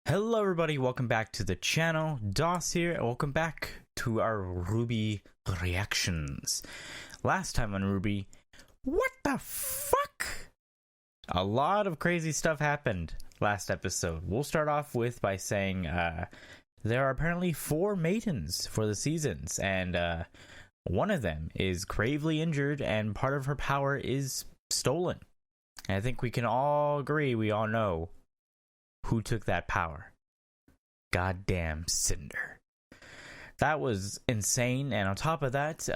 Hello everybody, welcome back to the channel. DOS here, and welcome back to our RWBY reactions. Last time on RWBY, what the fuck? A lot of crazy stuff happened last episode. We'll start off by saying there are apparently 4 Maidens for the seasons, and one of them is gravely injured and part of her power is stolen. And I think we can all agree, we all know who took that power. Goddamn Cinder. That was insane. And on top of that,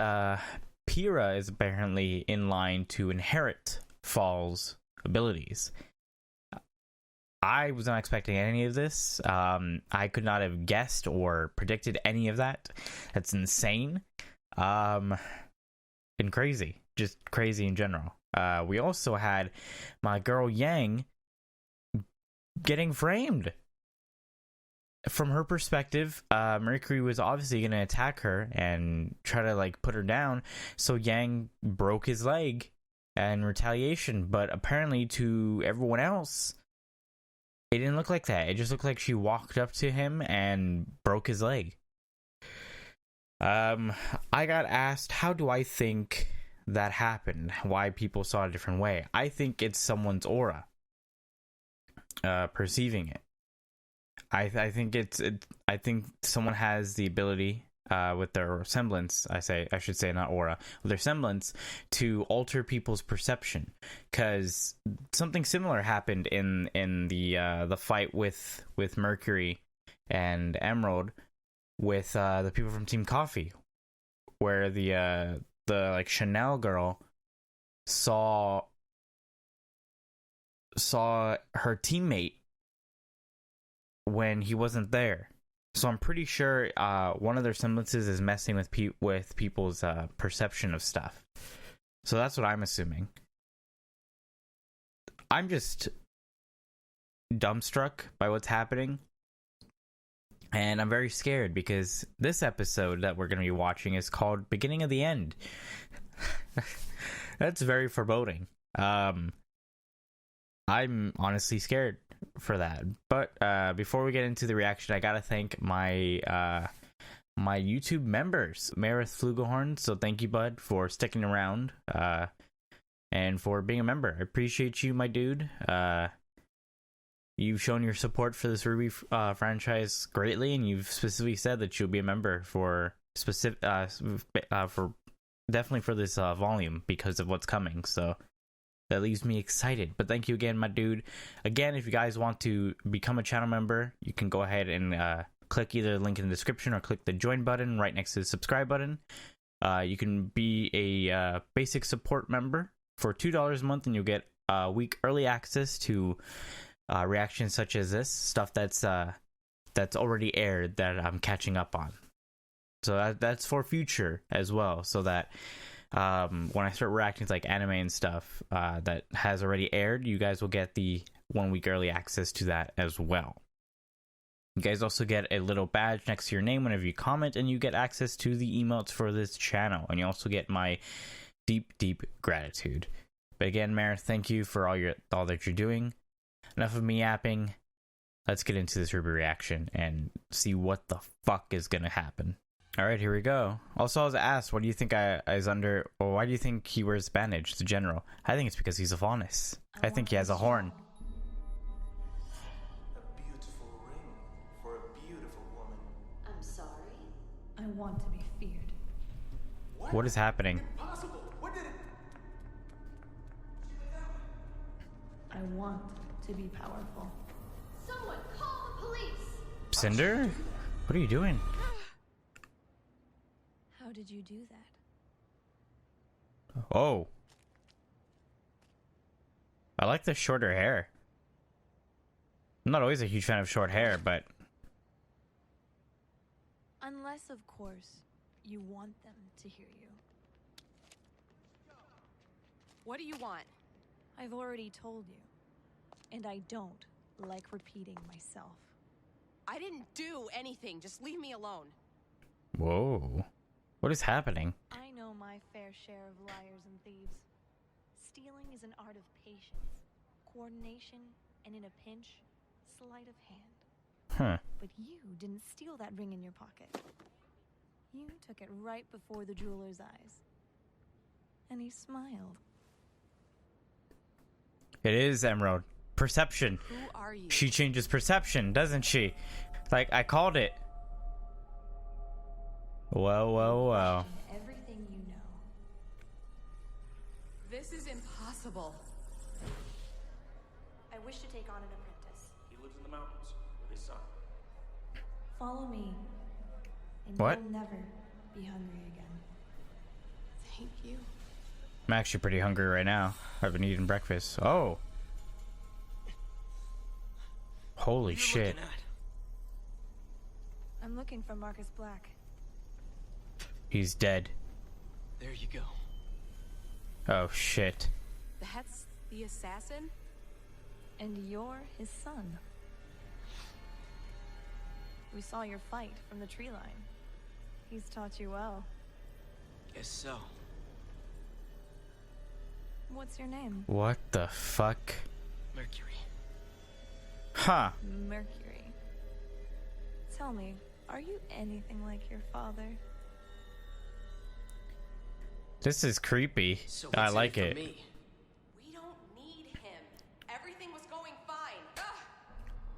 Pyrrha is apparently in line to inherit Fall's abilities. I was not expecting any of this. I could not have guessed or predicted any of that. That's insane. And crazy. Just crazy in general. We also had my girl Yang getting framed. From her perspective, Mercury was obviously going to attack her and try to put her down, so Yang broke his leg in retaliation. But apparently to everyone else, it didn't look like that. It just looked like she walked up to him and broke his leg. I got asked, how do I think that happened? Why people saw it a different way? I think it's someone's aura. Perceiving it. I think I think someone has the ability with their semblance. I should say not aura, with their semblance to alter people's perception. Because something similar happened in the fight with Mercury and Emerald with the people from Team Coffee, where the Chanel girl saw her teammate when he wasn't there. So I'm pretty sure one of their semblances is messing with people's perception of stuff. So that's what I'm assuming. I'm just dumbstruck by what's happening. And I'm very scared because this episode that we're going to be watching is called Beginning of the End. That's very foreboding. I'm honestly scared for that. But before we get into the reaction, I gotta thank my my YouTube members, Marith Flugehorn. So thank you, bud, for sticking around and for being a member. I appreciate you, my dude. You've shown your support for this RWBY franchise greatly, and you've specifically said that you'll be a member for definitely for this volume because of what's coming. So that leaves me excited. But thank you again, my dude. Again, if you guys want to become a channel member, you can go ahead and click either the link in the description or click the join button right next to the subscribe button. You can be a basic support member for $2 a month, and you'll get a week early access to reactions such as this stuff that's already aired that I'm catching up on. So that's for future as well, so that when I start reacting to anime and stuff that has already aired, you guys will get the 1 week early access to that as well. You guys also get a little badge next to your name whenever you comment, and you get access to the emotes for this channel, and you also get my deep gratitude. But again, Mare, thank you for all that you're doing. Enough of me yapping. Let's get into this RWBY reaction and see what the fuck is gonna happen. Alright, here we go. Also, I was asked, what do you think why do you think he wears bandage, the general? I think it's because he's a faunus. I think he has a horn. A beautiful ring for a beautiful woman. I'm sorry. I want to be feared. What is happening? Impossible! What did it? I want to be powerful. Someone call the police! Cinder? What are you doing? How did you do that? Oh. I like the shorter hair. I'm not always a huge fan of short hair, but... Unless, of course, you want them to hear you. What do you want? I've already told you. And I don't like repeating myself. I didn't do anything. Just leave me alone. Whoa. What is happening? I know my fair share of liars and thieves. Stealing is an art of patience, coordination, and in a pinch, sleight of hand. Huh. But you didn't steal that ring in your pocket. You took it right before the jeweler's eyes. And he smiled. It is Emerald. Perception. Who are you? She changes perception, doesn't she? Like, I called it. Whoa, whoa, whoa. Everything you know. This is impossible. I wish to take on an apprentice. He lives in the mountains with his son. Follow me. And What? you'll never be hungry again. Thank you. I'm actually pretty hungry right now. I've been eating breakfast. Oh. Holy shit. I'm looking for Marcus Black. He's dead. There you go. Oh shit. That's the assassin? And you're his son. We saw your fight from the tree line. He's taught you well. Guess so. What's your name? What the fuck? Mercury. Huh. Mercury. Tell me, are you anything like your father? This is creepy. So I what's in like for it. Me? We don't need him. Everything was going fine. Ugh.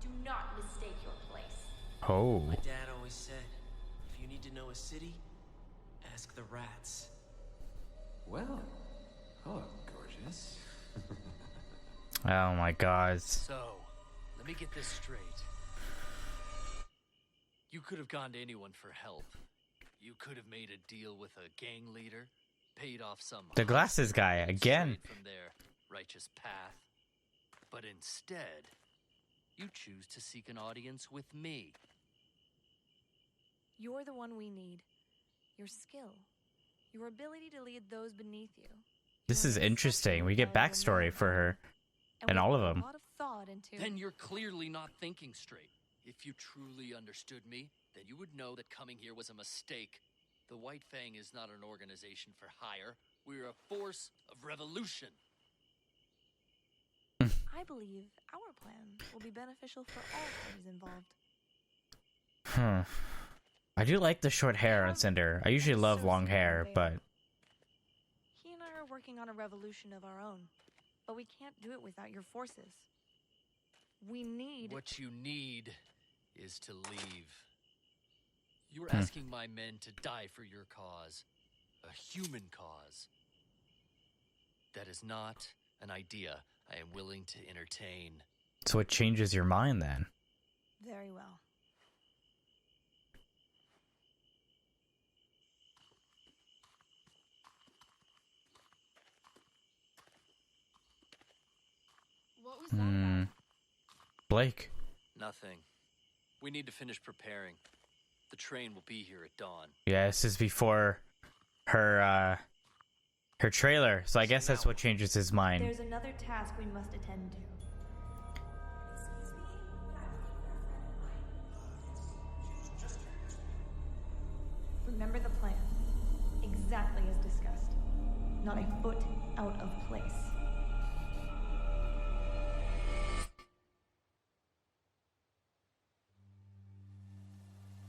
Do not mistake your place. Oh. My dad always said, if you need to know a city, ask the rats. Well, hello, gorgeous. Oh my god. So, let me get this straight. You could have gone to anyone for help. You could have made a deal with a gang leader, paid off some The glasses guy again. strayed from their righteous path. But instead, you choose to seek an audience with me. You're the one we need. Your skill. Your ability to lead those beneath you. This You're is an interesting. We get exceptional backstory for her. And we all of put them. A lot of thought into. Then you're clearly not thinking straight. If you truly understood me, then you would know that coming here was a mistake. The White Fang is not an organization for hire. We're a force of revolution. I believe our plan will be beneficial for all parties involved. I do like the short hair on Cinder. I usually love long hair, but He and I are working on a revolution of our own, but we can't do it without your forces. We need. What you need is to leave. You're asking my men to die for your cause. A human cause. That is not an idea I am willing to entertain. so it changes your mind then. Very well. What was that about? Blake. Nothing. We need to finish preparing. The train will be here at dawn. Yeah, this is before her her trailer. So I guess that's what changes his mind. There's another task we must attend to. Remember the plan. Exactly as discussed. Not a foot out of place.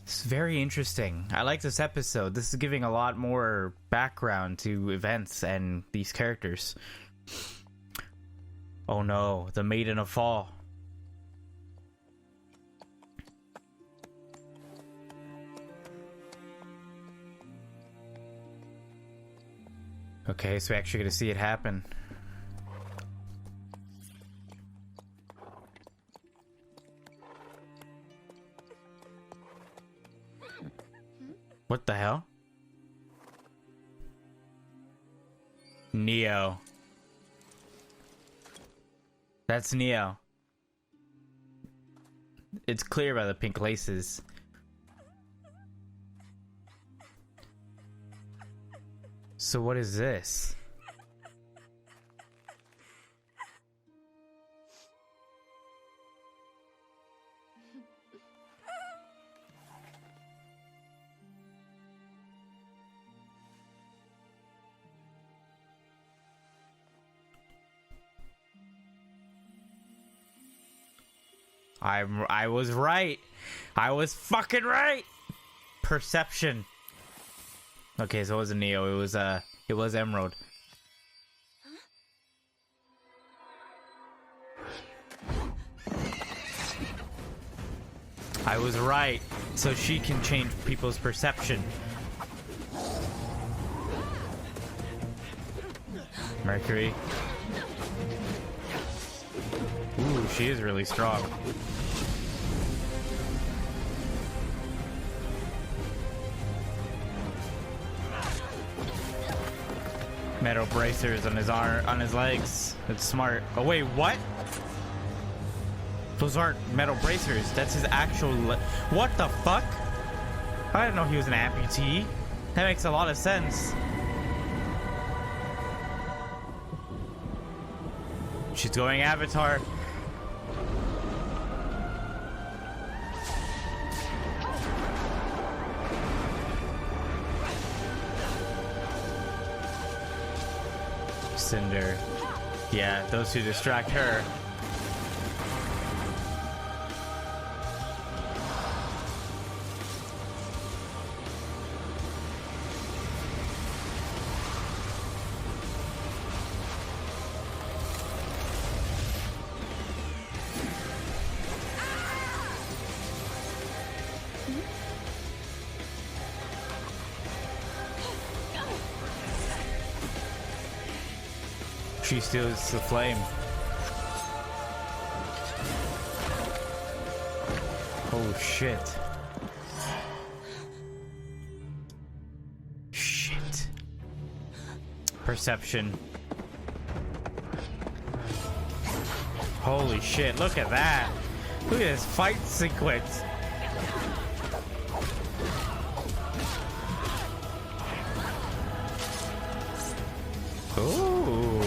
It's very interesting. I like this episode. This is giving a lot more background to events and these characters. Oh no, the Maiden of Fall. Okay, so we're actually gonna see it happen. What the hell? Neo. That's Neo. It's clear by the pink laces. So what is this? I was right. I was fucking right. Perception. Okay, so it wasn't Neo. It was Emerald. I was right. So she can change people's perception. Mercury. Ooh, she is really strong. Metal bracers on his arm, on his legs. That's smart. Oh wait, what? Those aren't metal bracers. That's his actual. What the fuck? I didn't know he was an amputee. That makes a lot of sense. She's going Avatar. Cinder. Yeah, those two distract her. She steals the flame. Oh shit. Shit. Perception. Holy shit, look at that. Look at this fight sequence. Ooh.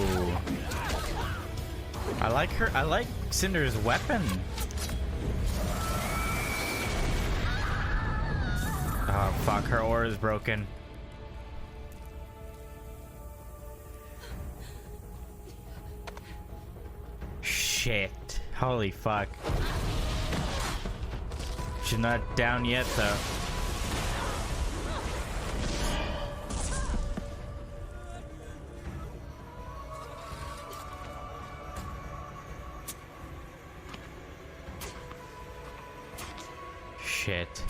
I like her. I like Cinder's weapon. Oh fuck, her aura is broken. Shit. Holy fuck. She's not down yet though. Shit.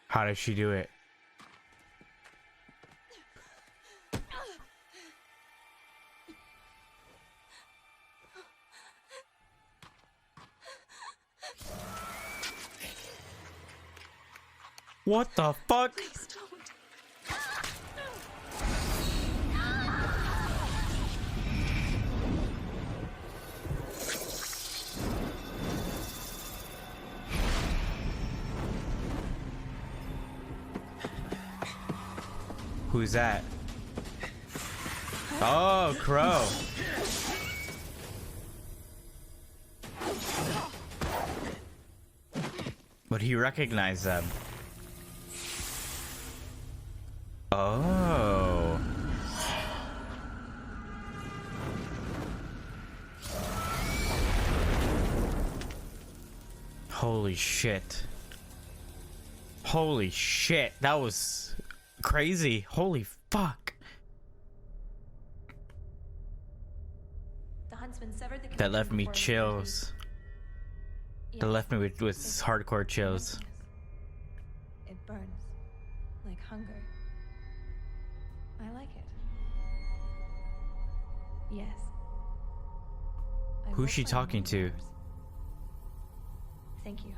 How does she do it? What the fuck? Please don't. Who's that? Oh, Crow. But he recognized them. Oh. Holy shit. Holy shit. That was crazy. Holy fuck. The huntsman severed the That left connection me before it chills. Yes, That left me with it's hardcore chills. emptiness. It burns like hunger. I like it. Yes. I Who's will she find talking more to? doors. Thank you.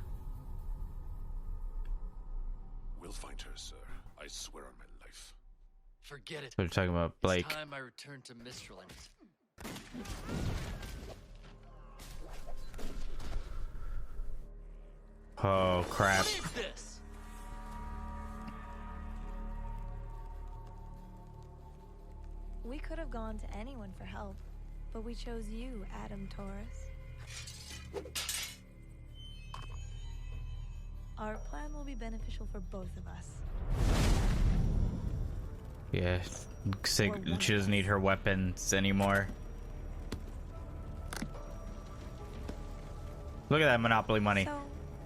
We'll find her, sir. I swear on my life. Forget it. What are you talking about, Blake? It's time I return to Mistraland. Oh crap. Leave this. gone to anyone for help, but we chose you, Adam Taurus. Our plan will be beneficial for both of us. Yeah, she doesn't need her weapons anymore. Look at that Monopoly money. So,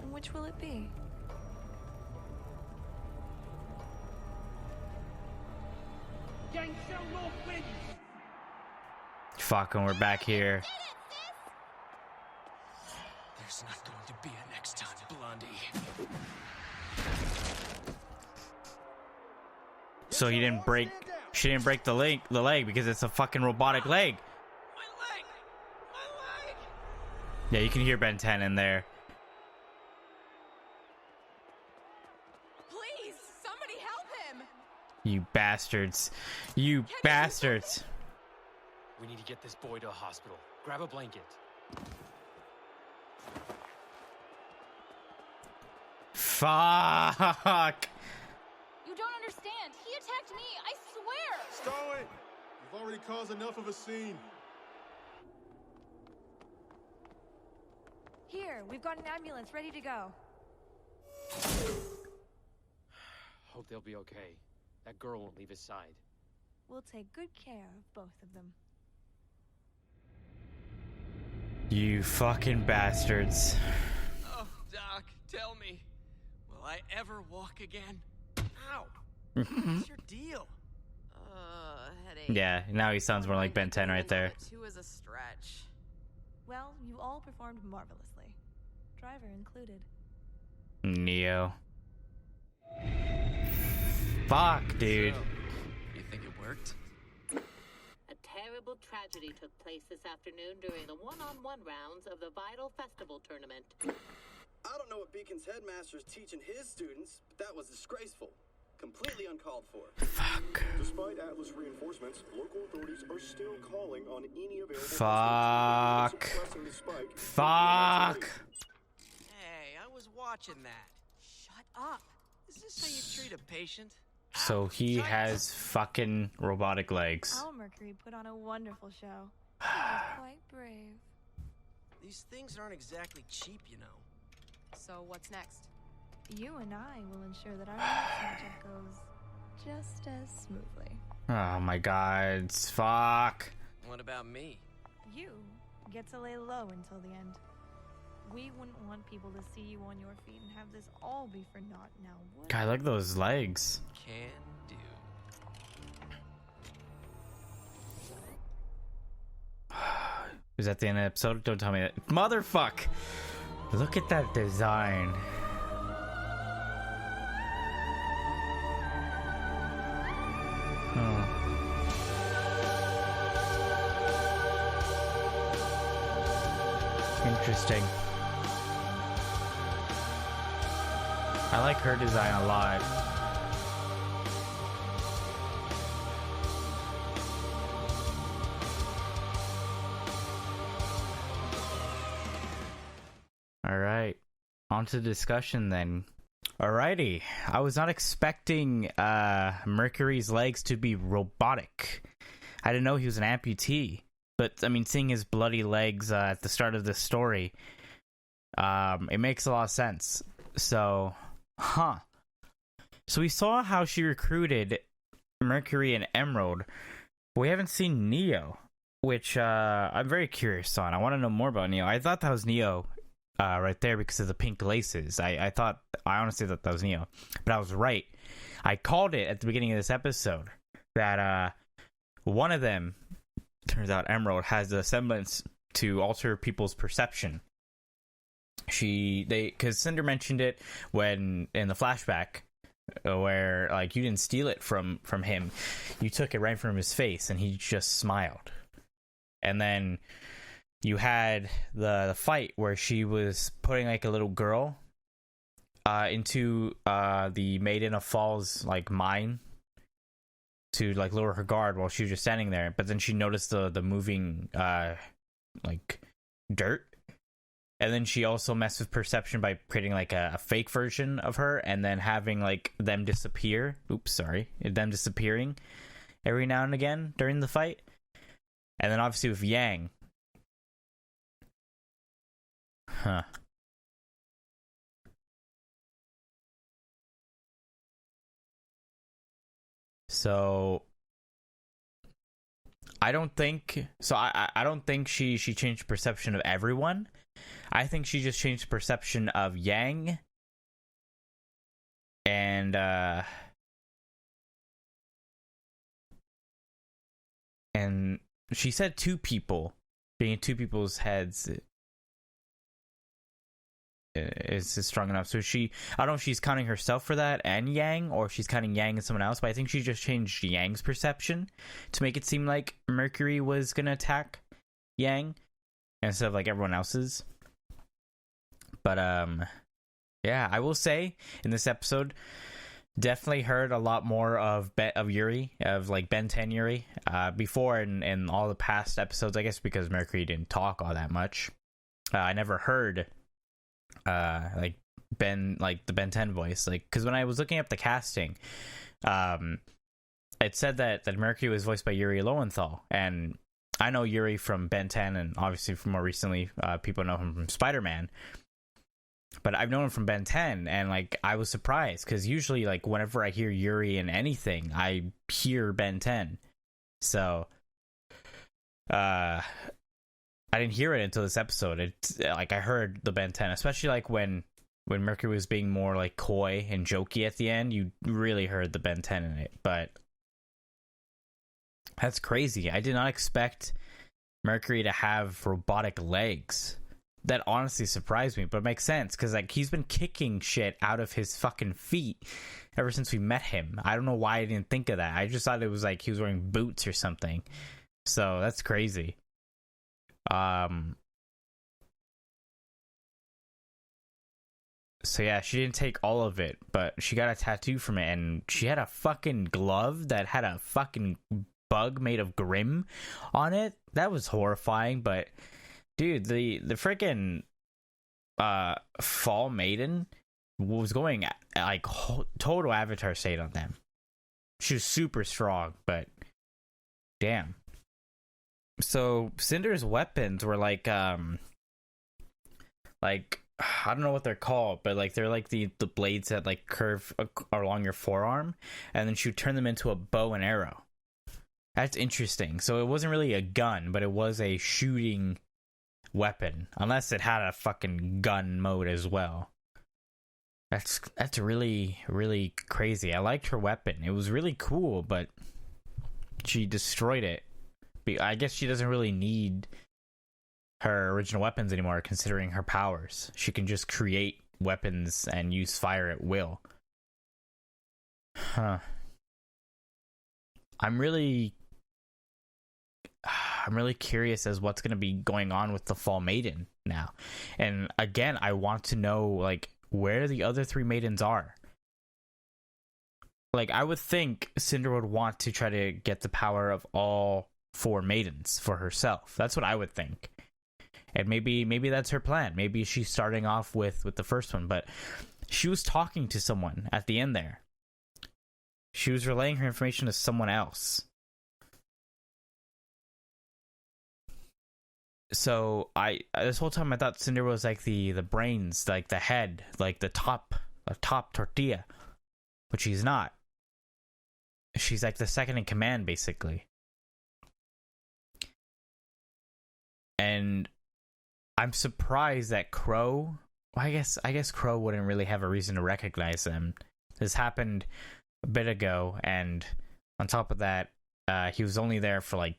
which will it be? Fuck, and we're back here. There's not going to be a next time, Blondie. So he didn't break. She didn't break the leg because it's a fucking robotic leg. My leg! Yeah, you can hear Ben 10 in there. Please, somebody help him! You bastards. You bastards. We need to get this boy to a hospital. Grab a blanket. Fuck. You don't understand. He attacked me. I swear. Stow it! You've already caused enough of a scene. Here, we've got an ambulance ready to go. Hope they'll be okay. That girl won't leave his side. We'll take good care of both of them. You fucking bastards. Oh, Doc, tell me. Will I ever walk again? Ow! What's your deal? Headache. Yeah, now he sounds more like Ben 10 right there. Two is a stretch. Well, you all performed marvelously. Driver included. Neo. Fuck, dude. So, you think it worked? A terrible tragedy took place this afternoon during the one-on-one rounds of the Vital Festival tournament. I don't know what Beacon's headmaster's teaching his students, but that was disgraceful. Completely uncalled for. Fuck. Despite Atlas reinforcements, local authorities are still calling on any available... Fuck. Fuck. Hey, I was watching that. Shut up. Is this how you treat a patient? So he has fucking robotic legs. Our Mercury put on a wonderful show. He was quite brave. These things aren't exactly cheap, you know. So what's next? You and I will ensure that our next matchup goes just as smoothly. Oh my god. Fuck. What about me? You get to lay low until the end. We wouldn't want people to see you on your feet and have this all be for naught now, would God, look at those legs. Can do. Is that the end of the episode? Don't tell me that. Motherfuck! Look at that design. Interesting. I like her design a lot. Alright. On to the discussion then. Alrighty. I was not expecting Mercury's legs to be robotic. I didn't know he was an amputee. But, I mean, seeing his bloody legs at the start of this story, it makes a lot of sense. So, So we saw how she recruited Mercury and Emerald, but we haven't seen Neo, which I'm very curious on. I want to know more about Neo. I thought that was Neo right there because of the pink laces. I honestly thought that was Neo, but I was right. I called it at the beginning of this episode that one of them, turns out Emerald, has a semblance to alter people's perception. Because Cinder mentioned it when in the flashback, where like you didn't steal it from him, you took it right from his face, and he just smiled. And then you had the fight where she was putting like a little girl into the Maiden of Falls like mine to like lower her guard while she was just standing there, but then she noticed the moving like dirt, and then she also messed with perception by creating like a fake version of her and then having like them disappearing every now and again during the fight. And then obviously with Yang. Huh. So I don't think I don't think she changed perception of everyone. I think she just changed perception of Yang and she said two people. Being in two people's heads is strong enough. So I don't know if she's counting herself for that and Yang, or if she's counting Yang and someone else, but I think she just changed Yang's perception to make it seem like Mercury was gonna attack Yang instead of like everyone else's. But yeah, I will say in this episode, definitely heard a lot more of Yuri, of like Ben 10 Yuri, before in all the past episodes, I guess because Mercury didn't talk all that much. I never heard like Ben, like the Ben 10 voice, like, because when I was looking up the casting, it said that Mercury was voiced by Yuri Lowenthal, and I know Yuri from Ben 10, and obviously from more recently, people know him from Spider-Man. But I've known him from Ben 10, and like I was surprised because usually like whenever I hear Yuri in anything, I hear Ben 10. So I didn't hear it until this episode. It's like I heard the Ben 10, especially like when Mercury was being more like coy and jokey at the end. You really heard the Ben 10 in it. But that's crazy. I did not expect Mercury to have robotic legs. That honestly surprised me, but it makes sense because like he's been kicking shit out of his fucking feet ever since we met him. I don't know why I didn't think of that. I just thought it was like he was wearing boots or something. So that's crazy. So yeah, she didn't take all of it, but she got a tattoo from it, and she had a fucking glove that had a fucking bug made of Grimm on it. That was horrifying, but dude, the freaking Fall Maiden was going like total Avatar state on them. She was super strong, but damn. So Cinder's weapons were like I don't know what they're called, but like they're like the blades that like curve along your forearm, and then she would turn them into a bow and arrow. That's interesting. So it wasn't really a gun, but it was a shooting weapon, unless it had a fucking gun mode as well. That's really, really crazy. I liked her weapon. It was really cool, but she destroyed it. I guess she doesn't really need her original weapons anymore, considering her powers. She can just create weapons and use fire at will. Huh. I'm really curious as what's going to be going on with the Fall Maiden now. And again, I want to know like where the other three maidens are. Like I would think Cinder would want to try to get the power of all four maidens for herself. That's what I would think. And maybe that's her plan. Maybe she's starting off with the first one, but she was talking to someone at the end there. She was relaying her information to someone else. So this whole time I thought Cinder was like the brains, like the head, like the top tortilla, but she's not. She's like the second in command, basically. And I'm surprised that Crow. Well, I guess Crow wouldn't really have a reason to recognize them. This happened a bit ago, and on top of that, he was only there for like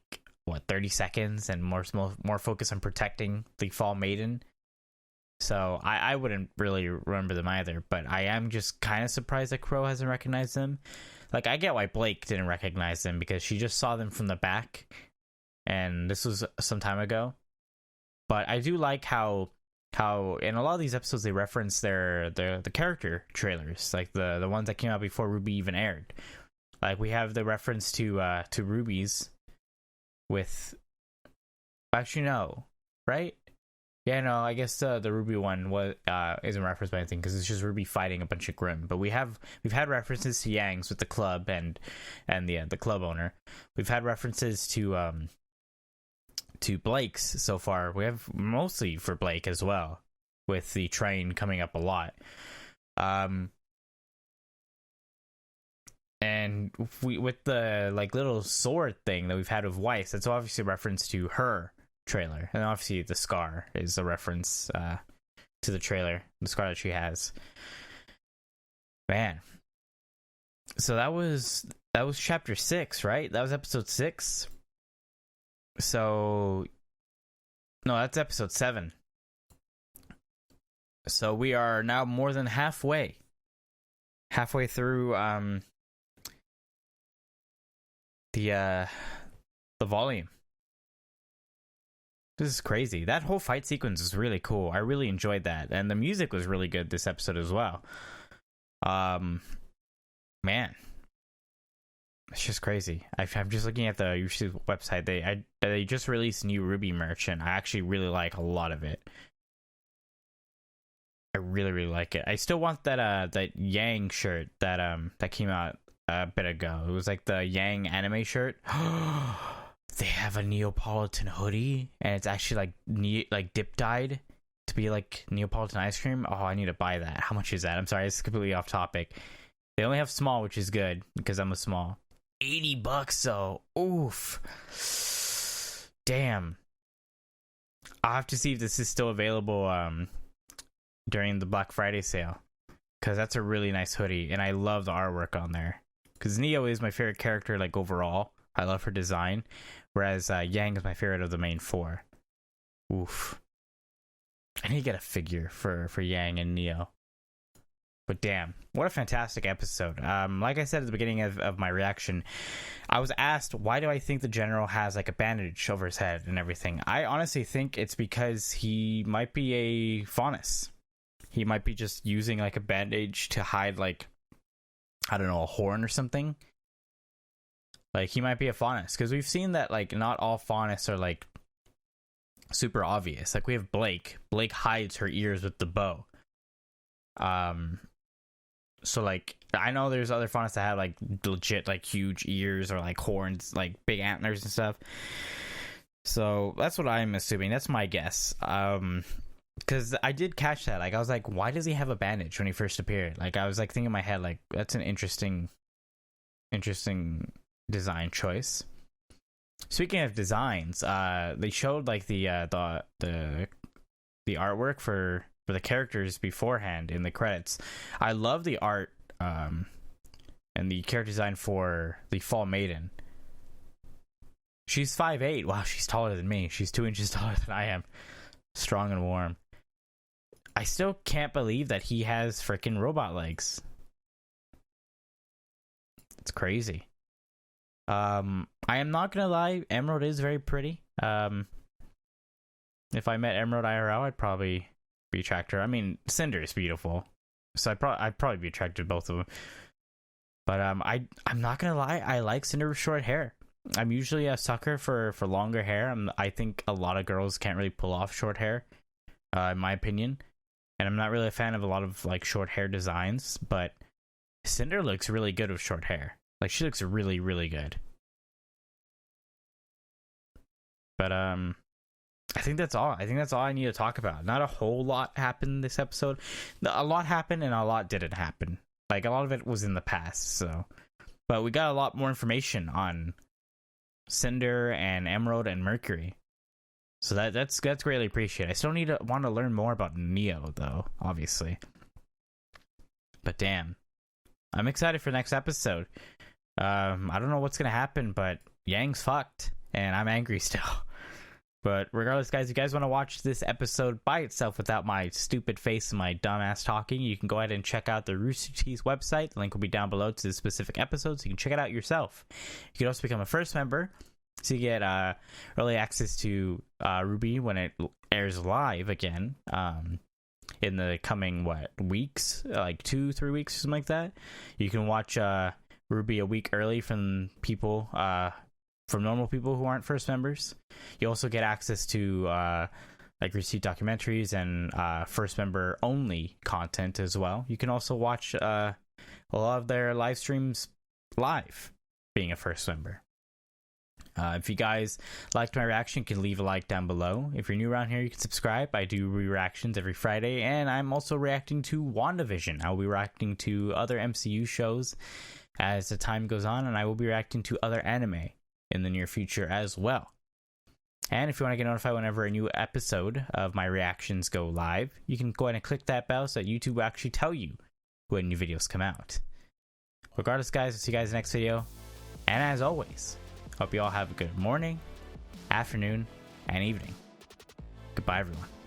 30 seconds, and more focus on protecting the Fall Maiden. So I wouldn't really remember them either, but I am just kind of surprised that Crow hasn't recognized them. Like I get why Blake didn't recognize them, because she just saw them from the back, and this was some time ago. But I do like how in a lot of these episodes they reference the character trailers, like the ones that came out before RWBY even aired. Like we have the reference to RWBY's with, actually no, right? Yeah, no, I guess the RWBY one was isn't referenced by anything because it's just RWBY fighting a bunch of Grimm. But we've had references to Yang's with the club and the club owner. We've had references to to Blake's so far. We have mostly for Blake as well, with the train coming up a lot. And with the like little sword thing that we've had with Weiss, that's obviously a reference to her trailer, and obviously the scar is a reference to the trailer, the scar that she has. Man, so that was chapter 6, right? That was episode 6. So no, that's episode 7. So we are now more than halfway through the volume. This is crazy. That whole fight sequence is really cool. I really enjoyed that, and the music was really good this episode as well. Man, it's just crazy. I'm just looking at the YouTube website. They just released new RWBY merch, and I actually really like a lot of it. I really, really like it. I still want that Yang shirt that came out a bit ago. It was like the Yang anime shirt. They have a Neapolitan hoodie, and it's actually like dip dyed to be like Neapolitan ice cream. Oh, I need to buy that. How much is that? I'm sorry, it's completely off topic. They only have small, which is good because I'm a small. $80 though. Oof. Damn. I'll have to see if this is still available during the Black Friday sale, because that's a really nice hoodie, and I love the artwork on there. Because Neo is my favorite character, like overall. I love her design, whereas Yang is my favorite of the main 4. Oof. I need to get a figure for Yang and Neo. But damn, what a fantastic episode. Like I said at the beginning of my reaction, I was asked, why do I think the general has like a bandage over his head and everything? I honestly think it's because he might be a Faunus. He might be just using like a bandage to hide, like, I don't know, a horn or something. Like, he might be a Faunus, because we've seen that like not all Faunus are like super obvious. Like, we have Blake hides her ears with the bow. So like, I know there's other Faunus that have like legit like huge ears or like horns, like big antlers and stuff. So that's what I'm assuming. That's my guess. Because I did catch that. Like, I was like, why does he have a bandage when he first appeared? Like, I was like thinking in my head, like, that's an interesting design choice. Speaking of designs, they showed like the artwork for the characters beforehand in the credits. I love the art and the character design for the Fall Maiden. She's 5'8". Wow, she's taller than me. She's 2 inches taller than I am. Strong and warm. I still can't believe that he has freaking robot legs. It's crazy. I am not gonna lie, Emerald is very pretty. If I met Emerald IRL, I'd probably be attracted to her. I mean, Cinder is beautiful, so I'd probably be attracted to both of them. But I'm not gonna lie, I like Cinder with short hair. I'm usually a sucker for longer hair. I think a lot of girls can't really pull off short hair, in my opinion. And I'm not really a fan of a lot of like short hair designs, but Cinder looks really good with short hair. Like, she looks really, really good. But I think that's all. I think that's all I need to talk about. Not a whole lot happened this episode. A lot happened and a lot didn't happen. Like, a lot of it was in the past, so. But we got a lot more information on Cinder and Emerald and Mercury. So that's greatly appreciated. I still want to learn more about Neo, though, obviously. But damn. I'm excited for next episode. I don't know what's going to happen, but Yang's fucked, and I'm angry still. But regardless, guys, if you guys want to watch this episode by itself without my stupid face and my dumbass talking, you can go ahead and check out the Rooster Teeth website. The link will be down below to the specific episodes. You can check it out yourself. You can also become a first member, so you get early access to RWBY when it airs live again in the coming, weeks? Like 2-3 weeks or something like that. You can watch RWBY a week early from people, from normal people who aren't first members. You also get access to like receipt documentaries and first member only content as well. You can also watch a lot of their live streams live, being a first member. If you guys liked my reaction, you can leave a like down below. If you're new around here, you can subscribe. I do reactions every Friday, and I'm also reacting to WandaVision. I'll be reacting to other MCU shows as the time goes on, and I will be reacting to other anime in the near future as well. And if you want to get notified whenever a new episode of my reactions go live, you can go ahead and click that bell so that YouTube will actually tell you when new videos come out. Regardless, guys, I'll see you guys in the next video. And as always, hope you all have a good morning, afternoon, and evening. Goodbye, everyone.